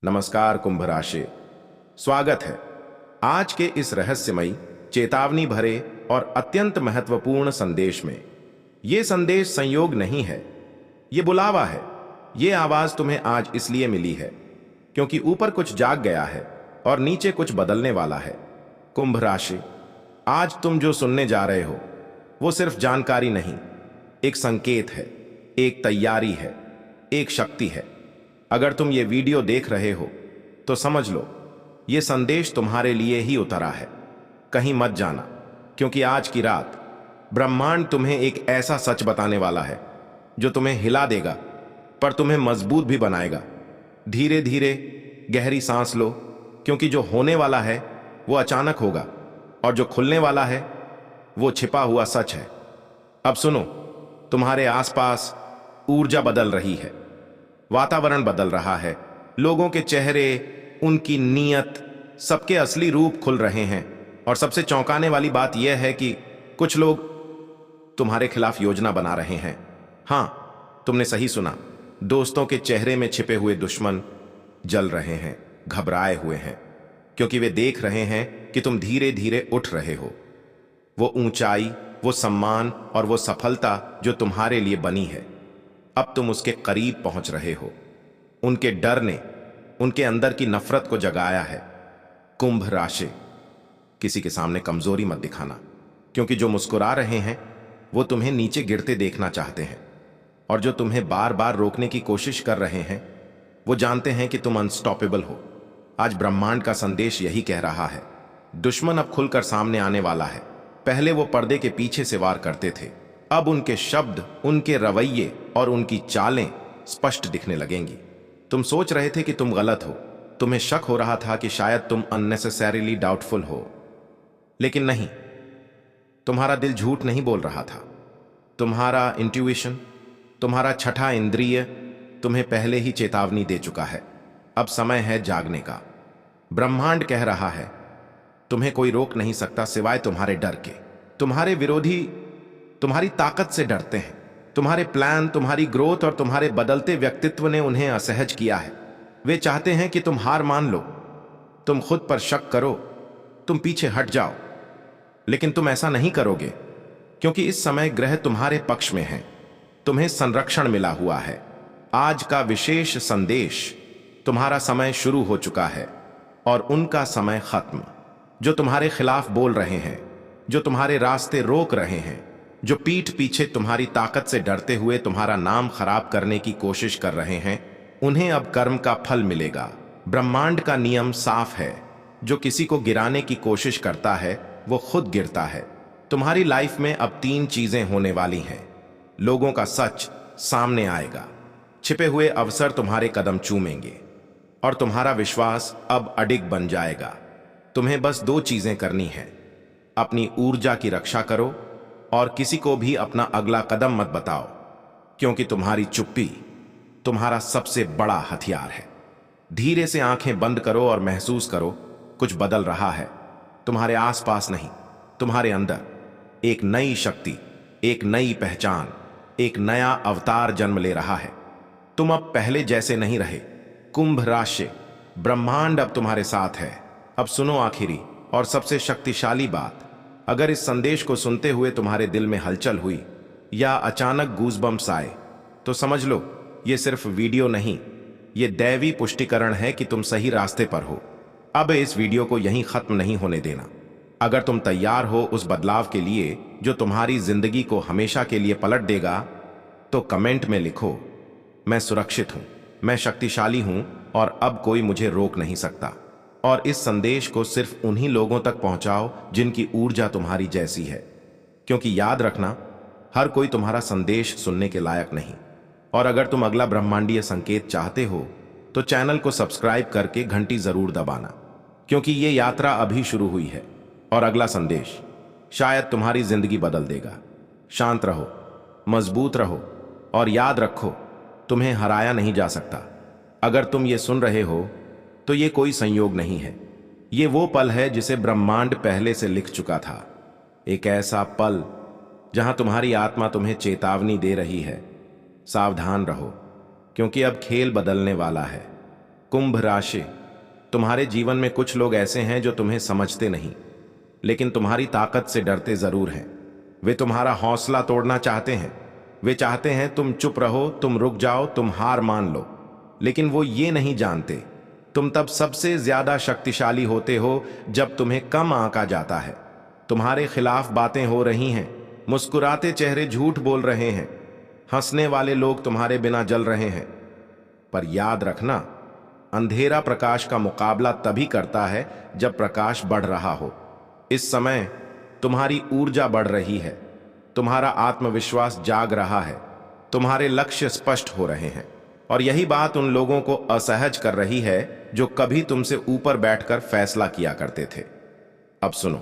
नमस्कार कुंभ राशि, स्वागत है आज के इस रहस्यमयी, चेतावनी भरे और अत्यंत महत्वपूर्ण संदेश में। यह संदेश संयोग नहीं है, यह बुलावा है। यह आवाज तुम्हें आज इसलिए मिली है क्योंकि ऊपर कुछ जाग गया है और नीचे कुछ बदलने वाला है। कुंभ राशि, आज तुम जो सुनने जा रहे हो वो सिर्फ जानकारी नहीं, एक संकेत है, एक तैयारी है, एक शक्ति है। अगर तुम ये वीडियो देख रहे हो तो समझ लो ये संदेश तुम्हारे लिए ही उतरा है। कहीं मत जाना, क्योंकि आज की रात ब्रह्मांड तुम्हें एक ऐसा सच बताने वाला है जो तुम्हें हिला देगा, पर तुम्हें मजबूत भी बनाएगा। धीरे धीरे गहरी सांस लो, क्योंकि जो होने वाला है वो अचानक होगा और जो खुलने वाला है वो छिपा हुआ सच है। अब सुनो, तुम्हारे आसपास ऊर्जा बदल रही है, वातावरण बदल रहा है, लोगों के चेहरे, उनकी नीयत, सबके असली रूप खुल रहे हैं। और सबसे चौंकाने वाली बात यह है कि कुछ लोग तुम्हारे खिलाफ योजना बना रहे हैं। हां, तुमने सही सुना, दोस्तों के चेहरे में छिपे हुए दुश्मन जल रहे हैं, घबराए हुए हैं, क्योंकि वे देख रहे हैं कि तुम धीरे धीरे उठ रहे हो। वो ऊंचाई, वो सम्मान और वो सफलता जो तुम्हारे लिए बनी है, अब तुम उसके करीब पहुंच रहे हो। उनके डर ने उनके अंदर की नफरत को जगाया है। कुंभ राशि, किसी के सामने कमजोरी मत दिखाना, क्योंकि जो मुस्कुरा रहे हैं वो तुम्हें नीचे गिरते देखना चाहते हैं, और जो तुम्हें बार बार रोकने की कोशिश कर रहे हैं वो जानते हैं कि तुम अनस्टॉपेबल हो। आज ब्रह्मांड का संदेश यही कह रहा है, दुश्मन अब खुलकर सामने आने वाला है। पहले वो पर्दे के पीछे से वार करते थे, अब उनके शब्द, उनके रवैये और उनकी चालें स्पष्ट दिखने लगेंगी। तुम सोच रहे थे कि तुम गलत हो, तुम्हें शक हो रहा था कि शायद तुम अननेसेसरीली डाउटफुल हो, लेकिन नहीं, तुम्हारा दिल झूठ नहीं बोल रहा था। तुम्हारा इंट्यूशन, तुम्हारा छठा इंद्रिय तुम्हें पहले ही चेतावनी दे चुका है। अब समय है जागने का। ब्रह्मांड कह रहा है, तुम्हें कोई रोक नहीं सकता सिवाय तुम्हारे डर के। तुम्हारे विरोधी तुम्हारी ताकत से डरते हैं। तुम्हारे प्लान, तुम्हारी ग्रोथ और तुम्हारे बदलते व्यक्तित्व ने उन्हें असहज किया है। वे चाहते हैं कि तुम हार मान लो, तुम खुद पर शक करो, तुम पीछे हट जाओ। लेकिन तुम ऐसा नहीं करोगे, क्योंकि इस समय ग्रह तुम्हारे पक्ष में हैं, तुम्हें संरक्षण मिला हुआ है। आज का विशेष संदेश, तुम्हारा समय शुरू हो चुका है और उनका समय खत्म। जो तुम्हारे खिलाफ बोल रहे हैं, जो तुम्हारे रास्ते रोक रहे हैं, जो पीठ पीछे तुम्हारी ताकत से डरते हुए तुम्हारा नाम खराब करने की कोशिश कर रहे हैं, उन्हें अब कर्म का फल मिलेगा। ब्रह्मांड का नियम साफ है, जो किसी को गिराने की कोशिश करता है वो खुद गिरता है। तुम्हारी लाइफ में अब 3 चीजें होने वाली हैं। लोगों का सच सामने आएगा, छिपे हुए अवसर तुम्हारे कदम चूमेंगे और तुम्हारा विश्वास अब अडिग बन जाएगा। तुम्हें बस 2 चीजें करनी है, अपनी ऊर्जा की रक्षा करो और किसी को भी अपना अगला कदम मत बताओ, क्योंकि तुम्हारी चुप्पी तुम्हारा सबसे बड़ा हथियार है। धीरे से आंखें बंद करो और महसूस करो, कुछ बदल रहा है। तुम्हारे आसपास नहीं, तुम्हारे अंदर एक नई शक्ति, एक नई पहचान, एक नया अवतार जन्म ले रहा है। तुम अब पहले जैसे नहीं रहे। कुंभ राशि, ब्रह्मांड अब तुम्हारे साथ है। अब सुनो आखिरी और सबसे शक्तिशाली बात। अगर इस संदेश को सुनते हुए तुम्हारे दिल में हलचल हुई या अचानक गूज़बम्प्स आए, तो समझ लो ये सिर्फ वीडियो नहीं, ये दैवी पुष्टिकरण है कि तुम सही रास्ते पर हो। अब इस वीडियो को यहीं खत्म नहीं होने देना। अगर तुम तैयार हो उस बदलाव के लिए जो तुम्हारी जिंदगी को हमेशा के लिए पलट देगा, तो कमेंट में लिखो, मैं सुरक्षित हूं, मैं शक्तिशाली हूं और अब कोई मुझे रोक नहीं सकता। और इस संदेश को सिर्फ उन्हीं लोगों तक पहुंचाओ जिनकी ऊर्जा तुम्हारी जैसी है, क्योंकि याद रखना, हर कोई तुम्हारा संदेश सुनने के लायक नहीं। और अगर तुम अगला ब्रह्मांडीय संकेत चाहते हो तो चैनल को सब्सक्राइब करके घंटी जरूर दबाना, क्योंकि ये यात्रा अभी शुरू हुई है और अगला संदेश शायद तुम्हारी जिंदगी बदल देगा। शांत रहो, मजबूत रहो और याद रखो, तुम्हें हराया नहीं जा सकता। अगर तुम ये सुन रहे हो तो ये कोई संयोग नहीं है, ये वो पल है जिसे ब्रह्मांड पहले से लिख चुका था। एक ऐसा पल जहां तुम्हारी आत्मा तुम्हें चेतावनी दे रही है, सावधान रहो, क्योंकि अब खेल बदलने वाला है। कुंभ राशि, तुम्हारे जीवन में कुछ लोग ऐसे हैं जो तुम्हें समझते नहीं, लेकिन तुम्हारी ताकत से डरते जरूर हैं। वे तुम्हारा हौसला तोड़ना चाहते हैं। वे चाहते हैं तुम चुप रहो, तुम रुक जाओ, तुम हार मान लो। लेकिन वो ये नहीं जानते तुम तब सबसे ज्यादा शक्तिशाली होते हो जब तुम्हें कम आंका जाता है। तुम्हारे खिलाफ बातें हो रही हैं, मुस्कुराते चेहरे झूठ बोल रहे हैं, हंसने वाले लोग तुम्हारे बिना जल रहे हैं। पर याद रखना, अंधेरा प्रकाश का मुकाबला तभी करता है जब प्रकाश बढ़ रहा हो। इस समय तुम्हारी ऊर्जा बढ़ रही है, तुम्हारा आत्मविश्वास जाग रहा है, तुम्हारे लक्ष्य स्पष्ट हो रहे हैं। और यही बात उन लोगों को असहज कर रही है जो कभी तुमसे ऊपर बैठकर फैसला किया करते थे। अब सुनो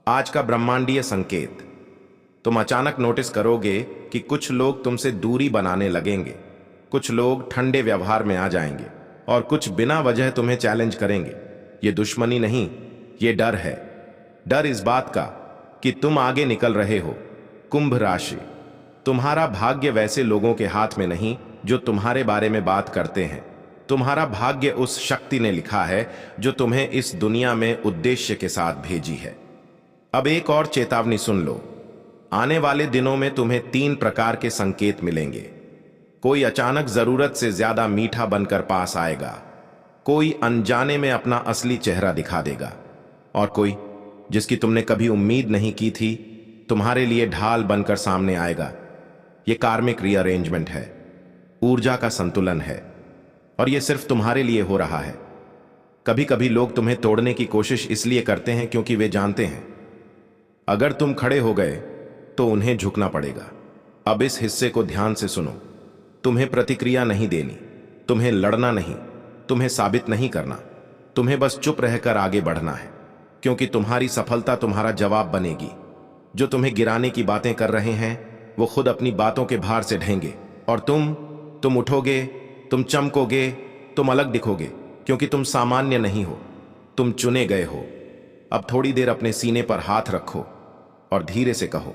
आज का ब्रह्मांडीय संकेत। तुम अचानक नोटिस करोगे कि कुछ लोग तुमसे दूरी बनाने लगेंगे, कुछ लोग ठंडे व्यवहार में आ जाएंगे और कुछ बिना वजह तुम्हें चैलेंज करेंगे। ये दुश्मनी नहीं, ये डर है। डर इस बात का कि तुम आगे निकल रहे हो। कुंभ राशि, तुम्हारा भाग्य वैसे लोगों के हाथ में नहीं जो तुम्हारे बारे में बात करते हैं। तुम्हारा भाग्य उस शक्ति ने लिखा है जो तुम्हें इस दुनिया में उद्देश्य के साथ भेजी है। अब एक और चेतावनी सुन लो। आने वाले दिनों में तुम्हें 3 प्रकार के संकेत मिलेंगे। कोई अचानक जरूरत से ज्यादा मीठा बनकर पास आएगा, कोई अनजाने में अपना असली चेहरा दिखा देगा, और कोई जिसकी तुमने कभी उम्मीद नहीं की थी तुम्हारे लिए ढाल बनकर सामने आएगा। यह कार्मिक रीअरेंजमेंट है, ऊर्जा का संतुलन है, और यह सिर्फ तुम्हारे लिए हो रहा है। कभी कभी लोग तुम्हें तोड़ने की कोशिश इसलिए करते हैं क्योंकि वे जानते हैं अगर तुम खड़े हो गए तो उन्हें झुकना पड़ेगा। अब इस हिस्से को ध्यान से सुनो। तुम्हें प्रतिक्रिया नहीं देनी, तुम्हें लड़ना नहीं, तुम्हें साबित नहीं करना, तुम्हें बस चुप रहकर आगे बढ़ना है, क्योंकि तुम्हारी सफलता तुम्हारा जवाब बनेगी। जो तुम्हें गिराने की बातें कर रहे हैं वो खुद अपनी बातों के भार से ढहेंगे, और तुम उठोगे, तुम चमकोगे, तुम अलग दिखोगे, क्योंकि तुम सामान्य नहीं हो, तुम चुने गए हो। अब थोड़ी देर अपने सीने पर हाथ रखो और धीरे से कहो,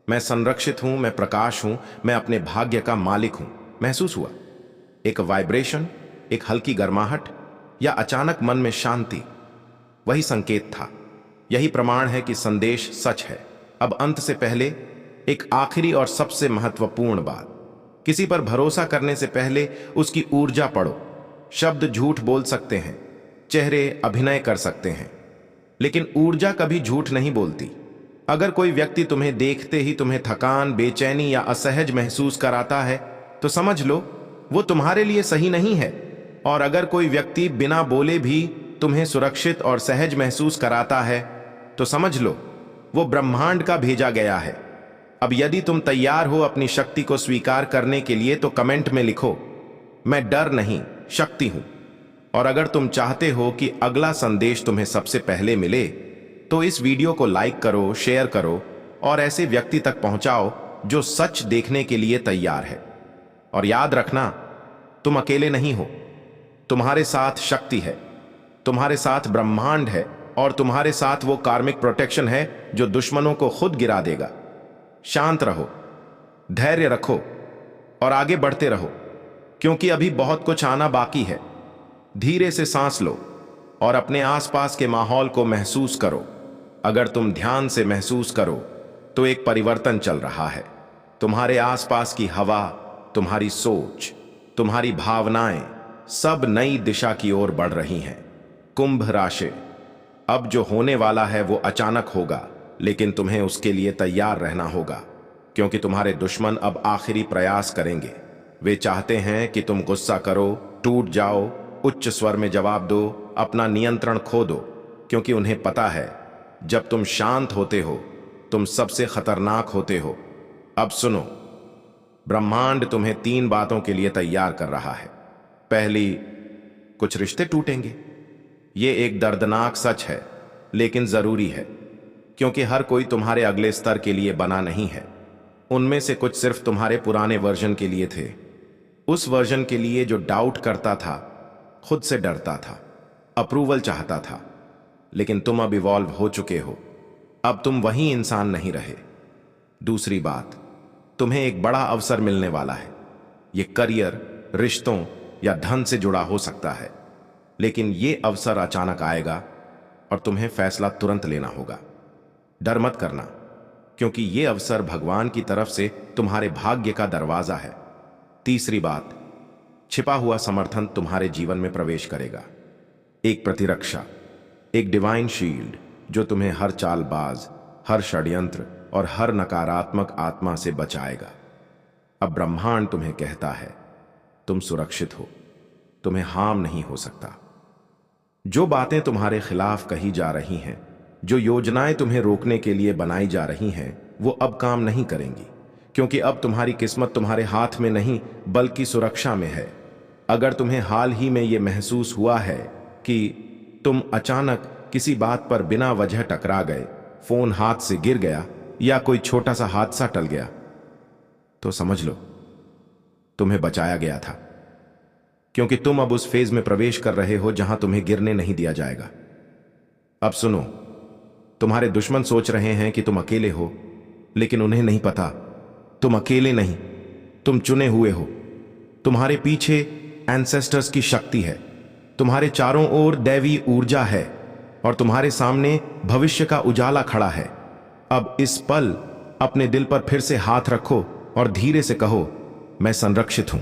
मैं संरक्षित हूं, मैं प्रकाश हूं, मैं अपने भाग्य का मालिक हूं। महसूस हुआ एक वाइब्रेशन, एक हल्की गर्माहट, या अचानक मन में शांति? वही संकेत था। यही प्रमाण है कि संदेश सच है। अब अंत से पहले एक आखिरी और सबसे महत्वपूर्ण बात, किसी पर भरोसा करने से पहले उसकी ऊर्जा पढ़ो। शब्द झूठ बोल सकते हैं, चेहरे अभिनय कर सकते हैं, लेकिन ऊर्जा कभी झूठ नहीं बोलती। अगर कोई व्यक्ति तुम्हें देखते ही तुम्हें थकान, बेचैनी या असहज महसूस कराता है तो समझ लो वो तुम्हारे लिए सही नहीं है। और अगर कोई व्यक्ति बिना बोले भी तुम्हें सुरक्षित और सहज महसूस कराता है तो समझ लो वो ब्रह्मांड का भेजा गया है। अब यदि तुम तैयार हो अपनी शक्ति को स्वीकार करने के लिए तो कमेंट में लिखो, मैं डर नहीं, शक्ति हूं। और अगर तुम चाहते हो कि अगला संदेश तुम्हें सबसे पहले मिले तो इस वीडियो को लाइक करो, शेयर करो और ऐसे व्यक्ति तक पहुंचाओ जो सच देखने के लिए तैयार है। और याद रखना, तुम अकेले नहीं हो, तुम्हारे साथ शक्ति है, तुम्हारे साथ ब्रह्मांड है, और तुम्हारे साथ वो कार्मिक प्रोटेक्शन है जो दुश्मनों को खुद गिरा देगा। शांत रहो, धैर्य रखो और आगे बढ़ते रहो, क्योंकि अभी बहुत कुछ आना बाकी है। धीरे से सांस लो और अपने आसपास के माहौल को महसूस करो। अगर तुम ध्यान से महसूस करो तो एक परिवर्तन चल रहा है। तुम्हारे आसपास की हवा, तुम्हारी सोच, तुम्हारी भावनाएं सब नई दिशा की ओर बढ़ रही हैं। कुंभ राशि, अब जो होने वाला है वो अचानक होगा, लेकिन तुम्हें उसके लिए तैयार रहना होगा, क्योंकि तुम्हारे दुश्मन अब आखिरी प्रयास करेंगे। वे चाहते हैं कि तुम गुस्सा करो, टूट जाओ, उच्च स्वर में जवाब दो, अपना नियंत्रण खो दो, क्योंकि उन्हें पता है जब तुम शांत होते हो तुम सबसे खतरनाक होते हो। अब सुनो, ब्रह्मांड तुम्हें 3 बातों के लिए तैयार कर रहा है। पहली, कुछ रिश्ते टूटेंगे। ये एक दर्दनाक सच है, लेकिन जरूरी है, क्योंकि हर कोई तुम्हारे अगले स्तर के लिए बना नहीं है। उनमें से कुछ सिर्फ तुम्हारे पुराने वर्जन के लिए थे, उस वर्जन के लिए जो डाउट करता था, खुद से डरता था, अप्रूवल चाहता था। लेकिन तुम अब इवॉल्व हो चुके हो, अब तुम वही इंसान नहीं रहे। दूसरी बात, तुम्हें एक बड़ा अवसर मिलने वाला है। ये करियर, रिश्तों या धन से जुड़ा हो सकता है, लेकिन ये अवसर अचानक आएगा और तुम्हें फैसला तुरंत लेना होगा। डर मत करना, क्योंकि ये अवसर भगवान की तरफ से तुम्हारे भाग्य का दरवाजा है। तीसरी बात, छिपा हुआ समर्थन तुम्हारे जीवन में प्रवेश करेगा। एक प्रतिरक्षा, एक डिवाइन शील्ड जो तुम्हें हर चालबाज, हर षड्यंत्र और हर नकारात्मक आत्मा से बचाएगा। अब ब्रह्मांड तुम्हें कहता है, तुम सुरक्षित हो, तुम्हें हार्म नहीं हो सकता। जो बातें तुम्हारे खिलाफ कही जा रही हैं, जो योजनाएं तुम्हें रोकने के लिए बनाई जा रही हैं, वो अब काम नहीं करेंगी, क्योंकि अब तुम्हारी किस्मत तुम्हारे हाथ में नहीं बल्कि सुरक्षा में है। अगर तुम्हें हाल ही में ये महसूस हुआ है कि तुम अचानक किसी बात पर बिना वजह टकरा गए, फोन हाथ से गिर गया या कोई छोटा सा हादसा टल गया, तो समझ लो तुम्हें बचाया गया था, क्योंकि तुम अब उस फेज में प्रवेश कर रहे हो जहां तुम्हें गिरने नहीं दिया जाएगा। अब सुनो, तुम्हारे दुश्मन सोच रहे हैं कि तुम अकेले हो, लेकिन उन्हें नहीं पता तुम अकेले नहीं, तुम चुने हुए हो। तुम्हारे पीछे एंसेस्टर्स की शक्ति है, तुम्हारे चारों ओर दैवी ऊर्जा है और तुम्हारे सामने भविष्य का उजाला खड़ा है। अब इस पल अपने दिल पर फिर से हाथ रखो और धीरे से कहो, मैं संरक्षित हूं,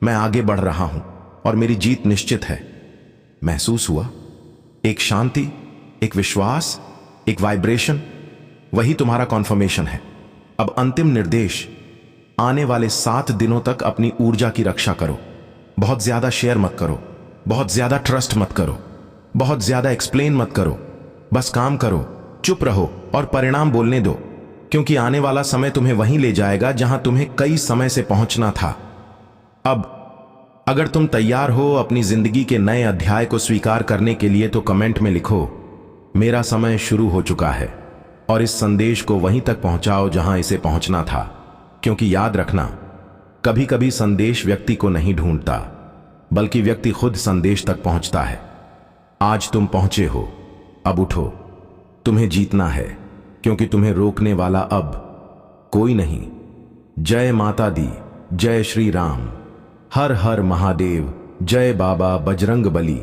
मैं आगे बढ़ रहा हूं और मेरी जीत निश्चित है। महसूस हुआ? एक शांति, एक विश्वास, एक वाइब्रेशन, वही तुम्हारा कॉन्फर्मेशन है। अब अंतिम निर्देश, आने वाले 7 दिनों तक अपनी ऊर्जा की रक्षा करो। बहुत ज्यादा शेयर मत करो, बहुत ज्यादा ट्रस्ट मत करो, बहुत ज्यादा एक्सप्लेन मत करो। बस काम करो, चुप रहो और परिणाम बोलने दो, क्योंकि आने वाला समय तुम्हें वहीं ले जाएगा जहां तुम्हें कई समय से पहुंचना था। अब अगर तुम तैयार हो अपनी जिंदगी के नए अध्याय को स्वीकार करने के लिए, तो कमेंट में लिखो, मेरा समय शुरू हो चुका है, और इस संदेश को वहीं तक पहुंचाओ जहां इसे पहुंचना था। क्योंकि याद रखना, कभी कभी संदेश व्यक्ति को नहीं ढूंढता, बल्कि व्यक्ति खुद संदेश तक पहुंचता है। आज तुम पहुंचे हो, अब उठो, तुम्हें जीतना है, क्योंकि तुम्हें रोकने वाला अब कोई नहीं। जय माता दी, जय श्री राम, हर हर महादेव, जय बाबा बजरंग बली।